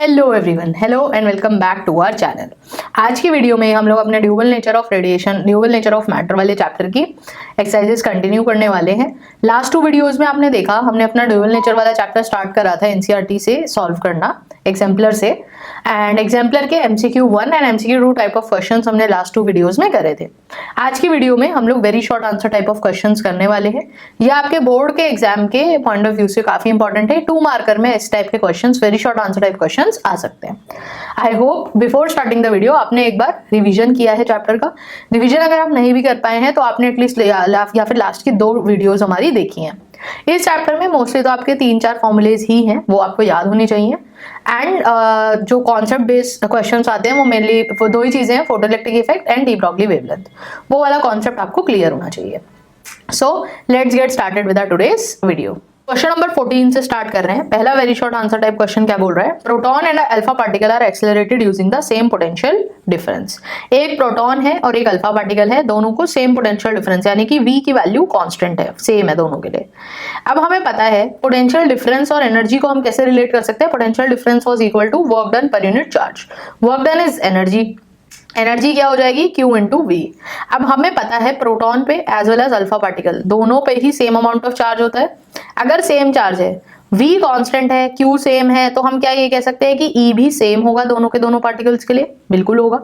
Hello everyone, hello and welcome back to our channel. आज की video में हम लोग अपने dual nature of radiation, dual nature of matter वाले चैप्टर की एक्सरसाइजेस कंटिन्यू करने वाले हैं। लास्ट टू वीडियोस में आपने देखा हमने अपना ड्यूअल नेचर वाला चैप्टर स्टार्ट करा था एनसीईआरटी से सॉल्व करना एग्जाम्पलर से, एंड एग्जाम्पलर के MCQ 1 and MCQ 2 type of questions हमने लास्ट टू वीडियोस में करे थे। आज की वीडियो में हम लोग very short answer type of questions करने वाले हैं। यह आपके बोर्ड के एग्जाम के पॉइंट ऑफ व्यू से काफी इंपॉर्टेंट है। 2 मार्कर में इस टाइप के questions, very short answer type questions आ सकते हैं। I hope before starting the video आपने एक बार रिवीजन किया है चैप्टर का। रिवीजन अगर आप नहीं भी कर पाए हैं तो आपने एटलीस्ट या फिर लास्ट की 2 वीडियोस हमारी देखी हैं। इस चैप्टर में मोस्टली तो आपके 3-4 फॉर्मूलेज ही हैं, वो आपको याद होनी चाहिए। एंड जो कॉन्सेप्ट बेस्ड क्वेश्चंस आते हैं वो मेनली वो 2 ही चीजें हैं, photoelectric effect and de Broglie wavelength. वो वाला कॉन्सेप्ट आपको क्लियर होना चाहिए। So let's get started with our today's video. Question number 14 से स्टार्ट कर रहे हैं। पहला very short answer type question क्या बोल रहा है? Proton and alpha particle are accelerated using the same potential difference. एक प्रोटॉन है और एक अल्फा पार्टिकल है, दोनों को सेम पोटेंशियल डिफरेंस यानी कि v की वैल्यू कांस्टेंट है, सेम है दोनों के लिए। अब हमें पता है पोटेंशियल डिफरेंस और एनर्जी को हम कैसे रिलेट कर सकते हैं। Potential difference was equal to work done per unit charge. Work done is energy, energy क्या हो जाएगी? Q into V. अब हमें पता है प्रोटॉन पे as well as alpha particle दोनों पे ही सेम अमाउंट ऑफ चार्ज होता है। अगर सेम चार्ज है, V कांस्टेंट है, Q सेम है, तो हम क्या ये कह सकते हैं कि E भी सेम होगा दोनों के दोनों पार्टिकल्स के लिए? बिल्कुल होगा।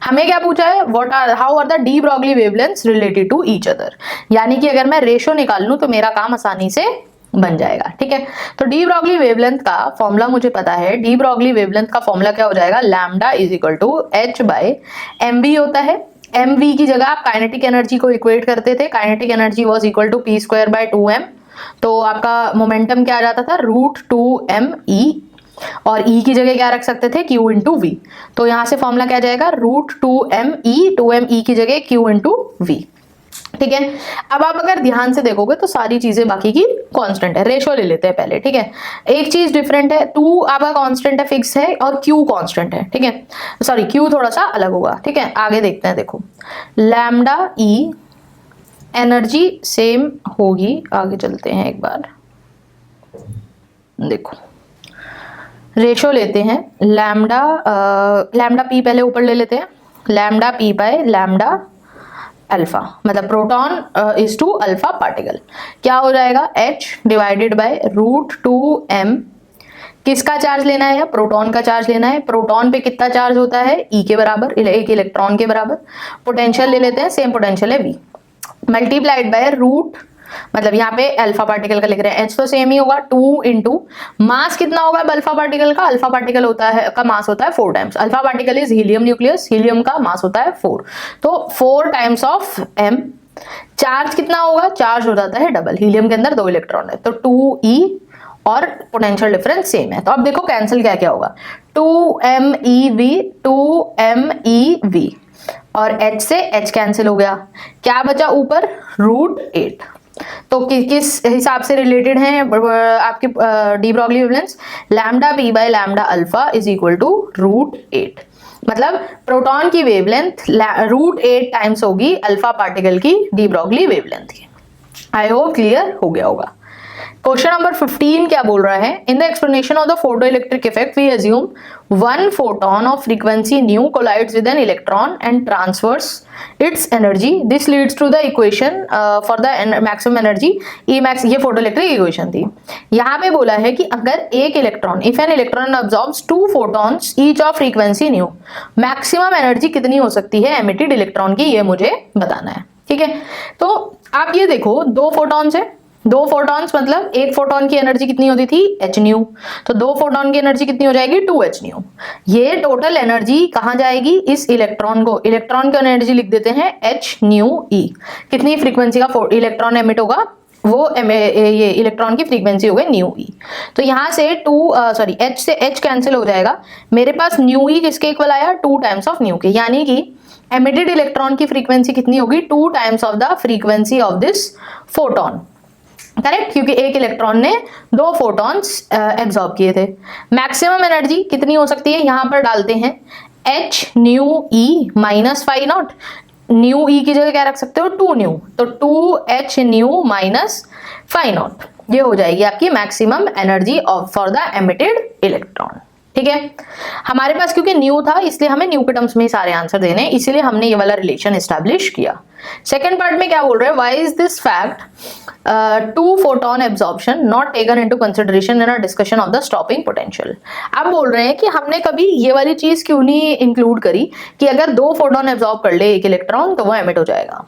हमें क्या पूछा है? How are the de Broglie wavelengths related to each other. यानी कि अगर मैं रेशो निकाल लूं तो मेरा काम आसानी से बन जाएगा। ठीक है, तो डी ब्रॉगली वेवलेंथ का फॉर्मूला मुझे पता है। डी ब्रॉगली वेवलेंथ का फॉर्मूला क्या हो जाएगा? Lambda is equal to h by mv होता है। mv की जगह आप काइनेटिक एनर्जी को इक्वेट करते थे। Kinetic energy was equal to p square by 2m। तो आपका मोमेंटम क्या आ जाता था? √2me। और E की जगह क्या रख सकते थे? Q into V. तो यहां से फॉर्मूला क्या जाएगा? √2me की जगह Q इंटू वी। ठीक है, अब आप अगर ध्यान से देखोगे तो सारी चीजें बाकी की कांस्टेंट है। रेशो ले लेते हैं पहले। ठीक है, एक चीज डिफरेंट है, 2 आपका कांस्टेंट है, फिक्स है, और Q कांस्टेंट है। ठीक है, सॉरी Q थोड़ा सा अलग होगा। ठीक है, आगे देखते हैं। देखो लैम्डा E एनर्जी सेम होगी। आगे चलते हैं एक बार, देखो रेशो लेते हैं। लैम्डा P पहले ऊपर ले लेते हैं। Lambda P by lambda alpha, मतलब proton is to alpha particle, क्या हो जाएगा? H divided by √2m। किसका चार्ज लेना है? प्रोटॉन का चार्ज लेना है। प्रोटॉन पे कितना चार्ज होता है? E के बराबर, एक इलेक्ट्रॉन के बराबर। पोटेंशियल ले लेते हैं, सेम पोटेंशियल है V, मल्टीप्लाइड बाय रूट, मतलब यहाँ पे अल्फा पार्टिकल का लिख रहे हैं, H तो सेम ही होगा, 2 इंटू मास कितना होगा अल्फा पार्टिकल का? अल्फा पार्टिकल होता है का मास होता है 4 times. Alpha particle is helium nucleus, helium का मास होता है 4, तो 4 टाइम्स ऑफ m। चार्ज कितना होगा? चार्ज हो जाता है डबल, हीलियम के अंदर 2 इलेक्ट्रॉन है, तो 2e, और पोटेंशियल डिफरेंस सेम है। तो अब देखो कैंसिल क्या क्या होगा? 2mev, 2mev, और H से H कैंसिल हो गया। क्या बचा ऊपर? √8। तो किस हिसाब से रिलेटेड है आपके de Broglie wavelengths? Lambda P by lambda alpha is equal to √8। मतलब प्रोटॉन की वेवलेंथ √8 टाइम्स होगी अल्फा पार्टिकल की डी ब्रॉगली वेवलेंथ की। आई होप क्लियर हो गया होगा। क्वेश्चन नंबर 15 क्या बोल रहा है? In the explanation of the photoelectric effect we assume one photon of frequency nu collides with an electron and transfers its energy. This leads to the equation for the maximum energy E max। ये photoelectric equation थी। यहाँ पे बोला है कि अगर एक electron, if an electron absorbs 2 photons each of frequency nu, maximum energy कितनी हो सकती है एमिटेड इलेक्ट्रॉन की, ये मुझे बताना है। ठीक है, तो आप ये देखो 2 फोटॉन्स है, 2 फोटॉन्स मतलब एक फोटोन की एनर्जी कितनी होती थी? h न्यू, तो 2 फोटोन की एनर्जी कितनी हो जाएगी? 2h new. ये टोटल एनर्जी कहाँ जाएगी? इस इलेक्ट्रॉन को, इलेक्ट्रॉन की एनर्जी लिख देते हैं h न्यू e। कितनी फ्रीक्वेंसी का इलेक्ट्रॉन एमिट होगा? वो ये इलेक्ट्रॉन की फ्रीक्वेंसी हो गई न्यू ई। तो यहाँ से h से h कैंसिल हो जाएगा। मेरे पास न्यू ई किसके इक्वल आया? 2 टाइम्स ऑफ न्यू के, यानी कि एमिटेड इलेक्ट्रॉन की फ्रीक्वेंसी कितनी होगी? 2 times of the frequency of this photon. Correct, क्योंकि एक इलेक्ट्रॉन ने 2 फोटॉन्स एब्सॉर्ब किए थे। मैक्सिमम एनर्जी कितनी हो सकती है? यहां पर डालते हैं h nu e minus phi naught. Nu e की जगह क्या रख सकते हो? 2 न्यू, तो 2h new minus phi not, ये हो जाएगी आपकी maximum energy for the emitted electron. ठीक है, हमारे पास क्योंकि न्यू था इसलिए हमें न्यू के टर्म्स में ही सारे आंसर देने हैं, इसीलिए हमने ये वाला रिलेशन एस्टैब्लिश किया। सेकंड पार्ट में क्या बोल रहे हैं, why is this fact to photon absorption not taken into consideration in a discussion of the stopping potential. अब बोल रहे हैं कि हमने कभी ये वाली चीज क्यों नहीं इंक्लूड करी कि अगर 2 फोटोन एब्जॉर्ब कर ले एक इलेक्ट्रॉन तो वो एमिट हो जाएगा।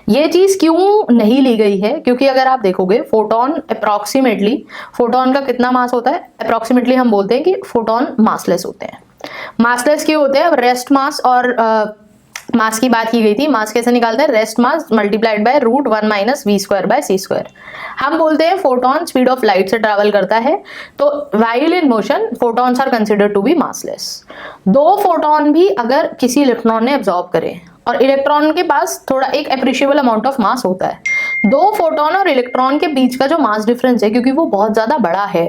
ये चीज क्यों नहीं ली गई है, क्योंकि अगर आप देखोगे फोटोन अप्रोक्सीमेटली, फोटोन का कितना मास होता है अप्रोक्सीमेटली, हम बोलते हैं कि फोटोन मासलेस होते हैं। मासलेस क्यों होते हैं, अब रेस्ट मास और मास की बात की गई थी, मास कैसे निकालते हैं, rest mass multiplied by √1 - v²/c²। हम बोलते हैं फोटोन स्पीड ऑफ लाइट से ट्रैवल करता है, तो while in motion photons are considered to be massless. 2 photon भी अगर किसी इलेक्ट्रॉन ने एब्जॉर्ब करे, और इलेक्ट्रॉन के पास थोड़ा एक अप्रिशिएबल अमाउंट ऑफ मास होता है, 2 फोटोन और इलेक्ट्रॉन के बीच का जो मास डिफरेंस है क्योंकि वो बहुत ज्यादा बड़ा है,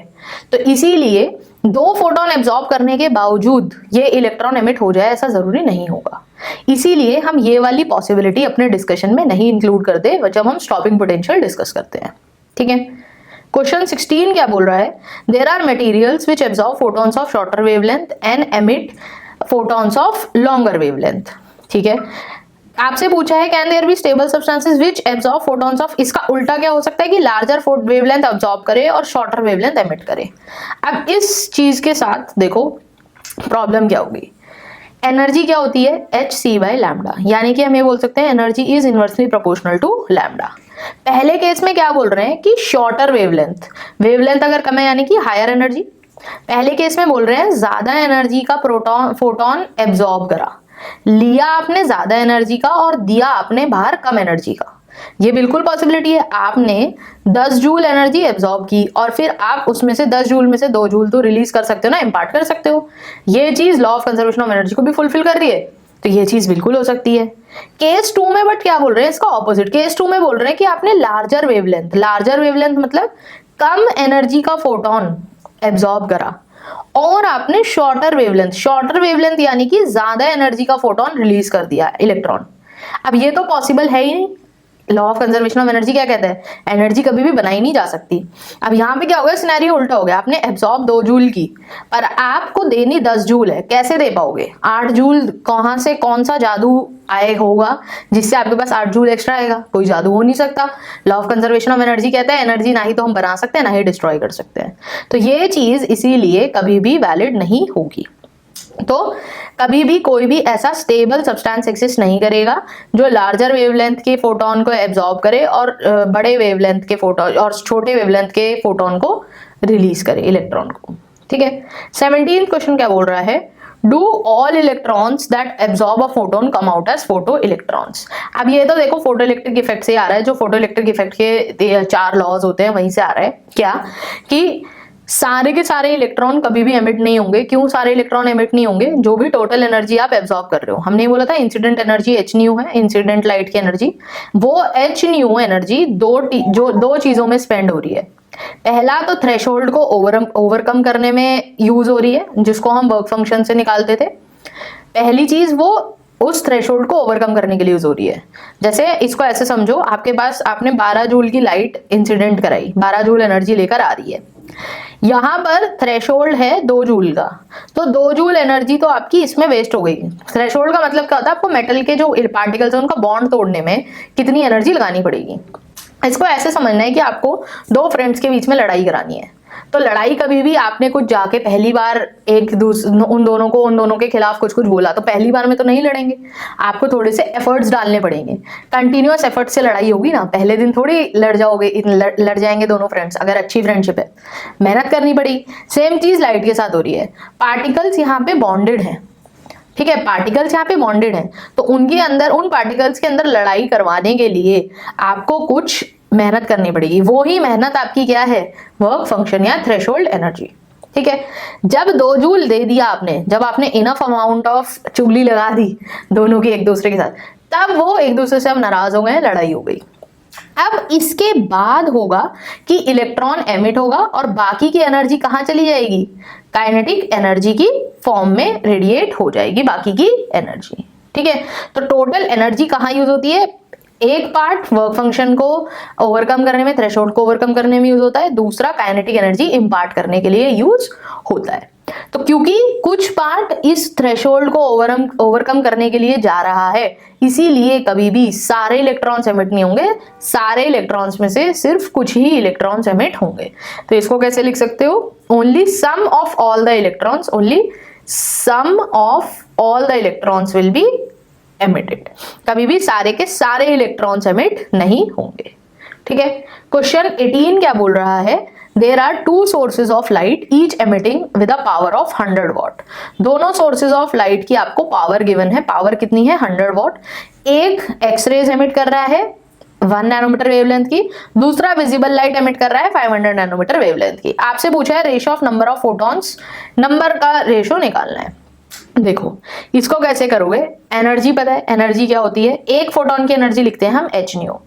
तो इसीलिए 2 फोटोन एब्जॉर्ब करने के बावजूद ये इलेक्ट्रॉन एमिट हो जाए ऐसा जरूरी नहीं होगा। इसीलिए हम ये वाली पॉसिबिलिटी अपने डिस्कशन में नहीं इंक्लूड करते जब हम स्टॉपिंग पोटेंशियल डिस्कस करते हैं। ठीक है, क्वेश्चन 16 क्या बोल रहा है, there are materials which absorb photons of shorter wavelength and emit photons of longer wavelength. ठीक है, आपसे पूछा है can there be stable substances which absorb photons of, इसका उल्टा क्या हो सकता है कि लार्जर वेवलेंथ एब्जॉर्ब करे और शॉर्टर वेवलेंथ एमिट करे। अब इस चीज के साथ देखो प्रॉब्लम क्या होगी, एनर्जी क्या होती है hc/λ, यानी कि हम ये बोल सकते हैं energy is inversely proportional to lambda. पहले केस में क्या बोल रहे हैं कि शॉर्टर वेवलेंथ अगर कम है यानी कि हायर एनर्जी, पहले केस में बोल रहे हैं ज्यादा एनर्जी का फोटोन एब्जॉर्ब करा, लिया आपने ज्यादा एनर्जी का और दिया आपने बाहर कम एनर्जी का। ये बिल्कुल पॉसिबिलिटी है, आपने 10 जूल एनर्जी एब्जॉर्ब की और फिर आप उसमें से 10 जूल में से 2 जूल तो रिलीज कर सकते हो ना, इम्पार्ट कर सकते हो। ये चीज law of conservation of energy को भी फुलफिल कर रही है, तो ये चीज बिल्कुल हो सकती है। केस 2 में बट क्या बोल रहे हैं, इसका ऑपोजिट। केस 2 में बोल रहे हैं कि आपने लार्जर वेवलेंथ मतलब कम एनर्जी का फोटोन एब्जॉर्ब करा और आपने शॉर्टर वेवलेंथ यानी कि ज्यादा एनर्जी का फोटोन रिलीज कर दिया इलेक्ट्रॉन। अब ये तो पॉसिबल है ही नहीं, law of conservation of energy क्या कहता है, एनर्जी कभी भी बनाई नहीं जा सकती। अब यहाँ पे क्या हो गया, सिनेरियो उल्टा हो गया, आपने एब्जॉर्ब 2 जूल की पर आपको देनी 10 जूल है, कैसे दे पाओगे 8 जूल, कहां से कौन सा जादू आए होगा जिससे आपके पास 8 जूल एक्स्ट्रा आएगा, कोई जादू हो नहीं सकता। Law of conservation of energy कहता है एनर्जी ना ही तो हम बना सकते हैं ना ही डिस्ट्रॉय कर सकते हैं, तो ये चीज इसीलिए कभी भी वैलिड नहीं होगी। तो कभी भी कोई भी ऐसा स्टेबल सब्सटेंस एक्सिस्ट नहीं करेगा जो लार्जर वेवलेंथ के फोटोन को एब्जॉर्ब करे और बड़े वेवलेंथ के फोटोन और छोटे वेवलेंथ के फोटोन को रिलीज करे इलेक्ट्रॉन को। ठीक है, 17th क्वेश्चन क्या बोल रहा है, do all electrons that absorb a photon come out as photo electrons. अब ये तो देखो फोटो इलेक्ट्रिक इफेक्ट से आ रहा है, जो फोटो इलेक्ट्रिक इफेक्ट के 4 लॉज होते हैं वहीं से आ रहा है, क्या कि सारे के सारे इलेक्ट्रॉन कभी भी एमिट नहीं होंगे। क्यों सारे इलेक्ट्रॉन एमिट नहीं होंगे, जो भी टोटल एनर्जी आप एब्जॉर्ब कर रहे हो, हमने बोला था इंसिडेंट एनर्जी h न्यू है, इंसिडेंट लाइट की एनर्जी, वो h न्यू एनर्जी दो चीजों में स्पेंड हो रही है। पहला तो थ्रेशोल्ड को ओवरकम करने में यूज हो रही है, जिसको हम वर्क फंक्शन से निकालते थे। पहली चीज वो उस थ्रेशोल्ड को ओवरकम करने के लिए यूज हो रही है। जैसे इसको ऐसे समझो, आपके पास आपने 12 जूल की लाइट इंसिडेंट कराई, 12 जूल एनर्जी लेकर आ रही है, यहां पर थ्रेशोल्ड है 2 जूल का, तो 2 जूल एनर्जी तो आपकी इसमें वेस्ट हो गई। थ्रेशोल्ड का मतलब क्या होता है, आपको मेटल के जो पार्टिकल्स हैं उनका बॉन्ड तोड़ने में कितनी एनर्जी लगानी पड़ेगी। इसको ऐसे समझना है कि आपको 2 फ्रेंड्स के बीच में लड़ाई करानी है, तो लड़ाई कभी भी आपने कुछ जाके पहली बार उन दोनों के खिलाफ कुछ बोला तो पहली बार में तो नहीं लड़ेंगे, आपको थोड़े से एफर्ट्स डालने पड़ेंगे, कंटिन्यूअस एफर्ट से लड़ाई होगी ना, पहले दिन थोड़ी लड़ जाएंगे दोनों फ्रेंड्स। अगर अच्छी फ्रेंडशिप है मेहनत करनी पड़ेगी। सेम चीज लाइट के साथ हो रही है, पार्टिकल्स यहाँ पे बॉन्डेड है, ठीक है, पार्टिकल्स यहाँ पे बॉन्डेड हैं, तो उनके अंदर उन पार्टिकल्स के अंदर लड़ाई करवाने के लिए आपको कुछ मेहनत करनी पड़ेगी। वो ही मेहनत आपकी क्या है, वर्क फंक्शन या थ्रेशोल्ड एनर्जी। ठीक है, जब 2 जूल दे दिया आपने, जब आपने इनफ अमाउंट ऑफ चुगली लगा दी दोनों की एक दूसरे के साथ, तब वो एक दूसरे से अब नाराज हो गए, लड़ाई हो गई। अब इसके बाद होगा कि इलेक्ट्रॉन एमिट होगा और बाकी की एनर्जी कहां चली जाएगी, काइनेटिक एनर्जी की फॉर्म में रेडिएट हो जाएगी बाकी की एनर्जी। ठीक है, तो टोटल एनर्जी कहां यूज होती है, एक पार्ट वर्क फंक्शन को ओवरकम करने में, थ्रेशोल्ड को ओवरकम करने में यूज होता है, दूसरा काइनेटिक एनर्जी इंपार्ट करने के लिए यूज होता है। तो क्योंकि कुछ पार्ट इस थ्रेशोल्ड को ओवरकम करने के लिए जा रहा है, इसीलिए कभी भी सारे इलेक्ट्रॉन्स एमिट नहीं होंगे, सारे इलेक्ट्रॉन्स में से सिर्फ कुछ ही इलेक्ट्रॉन्स एमिट होंगे। तो इसको कैसे लिख सकते हो? Only some of all the electrons, only some of all the electrons will be emitted. कभी भी सारे के सारे इलेक्ट्रॉन्स एमिट नहीं होंगे। ठीक है। क्वेश्चन 18 क्या बोल रहा है? There are two sources of light each emitting with a power of 100 watt. दोनों सोर्सेज ऑफ लाइट की आपको पावर गिवन है। पावर कितनी है? 100 वॉट। एक एक्सरेज एमिट कर रहा है 1 नैनोमीटर वेवलेंथ की, दूसरा विजिबल लाइट एमिट कर रहा है 500 नैनोमीटर वेवलेंथ की। आपसे पूछा है ratio of number of photons, number का रेशो निकालना है। देखो इसको कैसे करोगे? एनर्जी पता है, एनर्जी क्या होती है? एक फोटोन की एनर्जी लिखते हैं हम एच न्यू।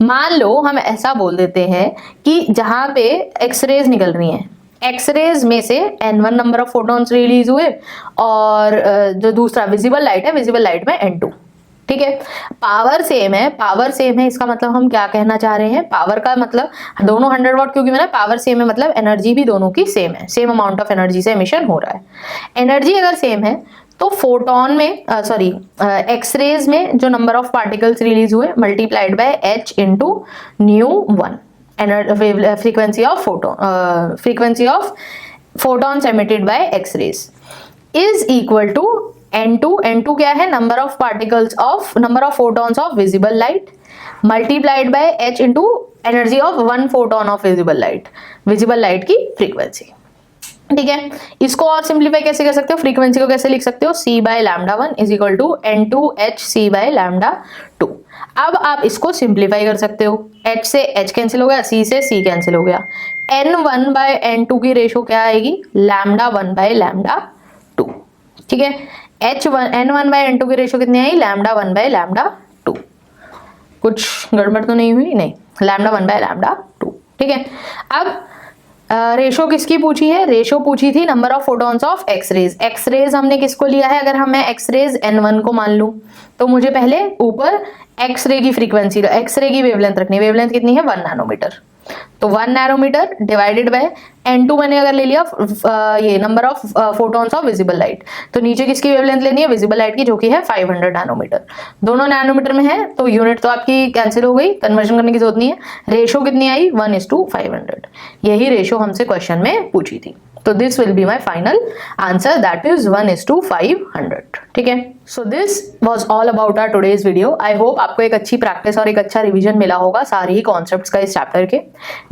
मान लो हम ऐसा बोल देते हैं कि जहां पे एक्सरेज निकल रही हैं, एक्सरेज में से n1 number of photons release हुए और जो दूसरा विजिबल लाइट है, विजिबल लाइट में n2। ठीक है। पावर सेम है, पावर सेम है, इसका मतलब हम क्या कहना चाह रहे हैं? पावर का मतलब दोनों 100 वॉट क्योंकि मैंने पावर सेम है, मतलब एनर्जी भी दोनों की सेम है, सेम अमाउंट ऑफ एनर्जी से एमिशन हो रहा है। एनर्जी अगर सेम है तो फोटोन में एक्सरेज में जो नंबर ऑफ पार्टिकल्स रिलीज हुए multiplied by h into ν1 frequency of photons emitted by X rays is equal to n2 क्या है? Number of particles of number of photons of visible light multiplied by h into energy of 1 photon of visible light की frequency. ठीक है। इसको और simplify कैसे कर सकते हो? फ्रीक्वेंसी को कैसे लिख सकते हो? c by lambda 1 is equal to n2h c by lambda 2। अब आप इसको सिंप्लीफाई कर सकते हो। h से h कैंसिल हो गया, c से c कैंसिल हो गया। n1 बाय n2 की रेशो क्या आएगी? Lambda 1 bye lambda 2। ठीक है। n1 बाय n2 की रेशो कितनी आई? Lambda 1 bye lambda 2। कुछ गड़बड़ तो नहीं हुई? नहीं, लैम्डा 1 बाय लैम्डा 2। ठीक है। अब रेशो किसकी पूछी है? रेशो पूछी थी number of photons of x-rays. X-rays हमने किसको लिया है? अगर मैं एक्सरेज n1 को मान लूं तो मुझे पहले ऊपर एक्सरे की फ्रीक्वेंसी, एक्सरे की वेवलेंथ रखनी है। वेवलेंथ कितनी है? 1 नैनोमीटर। तो 1 नैनोमीटर डिवाइडेड बाय n2 मैंने अगर ले लिया ये number of photons of visible light, तो नीचे किसकी वेवलेंथ लेनी है? विजिबल लाइट की, जो कि है 500 नैनोमीटर। दोनों नैनोमीटर में है तो यूनिट तो आपकी कैंसिल हो गई, कन्वर्जन करने की जरूरत नहीं है। रेशो कितनी आई? 1:500। यही रेशो हमसे क्वेश्चन में पूछी थी। तो this will be my final answer, that is 1:500। ठीक है। So this was all about our today's video. I hope आपको एक अच्छी प्रैक्टिस और एक अच्छा रिवीजन मिला होगा सारे ही कॉन्सेप्ट्स का इस चैप्टर के।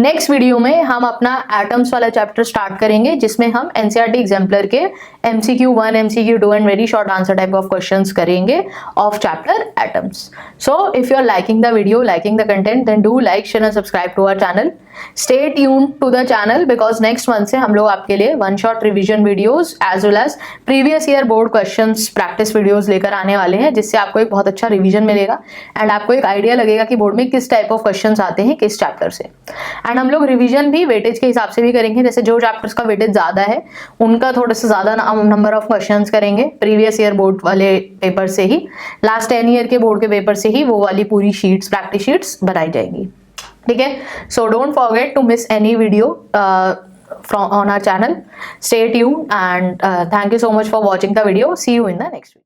नेक्स्ट वीडियो में हम अपना एटम्स वाला चैप्टर स्टार्ट करेंगे, जिसमें हम एनसीईआरटी एग्जाम्पलर के MCQ 1, MCQ 2 and very short answer type of questions करेंगे of chapter atoms. So if you are liking the video, liking the content, then do like, share and subscribe to our channel. Stay tuned to the channel because next month से हम लोग आपके लिए one shot revision videos as well as previous year board questions practice videos लेकर आने वाले हैं, जिससे आपको एक बहुत अच्छा रिवीजन मिलेगा एंड आपको एक आइडिया लगेगा कि बोर्ड में किस टाइप ऑफ क्वेश्चंस आते हैं किस चैप्टर से। एंड हम लोग रिवीजन भी वेटेज के हिसाब से भी करेंगे, जैसे जो चैप्टर्स का वेटेज ज्यादा है उनका थोड़ा सा ज्यादा नंबर ऑफ क्वेश्चंस करेंगे प्रीवियस ईयर बोर्ड वाले पेपर से ही, लास्ट 10 ईयर के बोर्ड के पेपर से ही वो वाली पूरी शीट्स, प्रैक्टिस शीट्स बनाई जाएंगी। ठीक है। So don't forget to miss any video from on our channel. Stay tuned and thank you so much for watching the video. See you in the next video.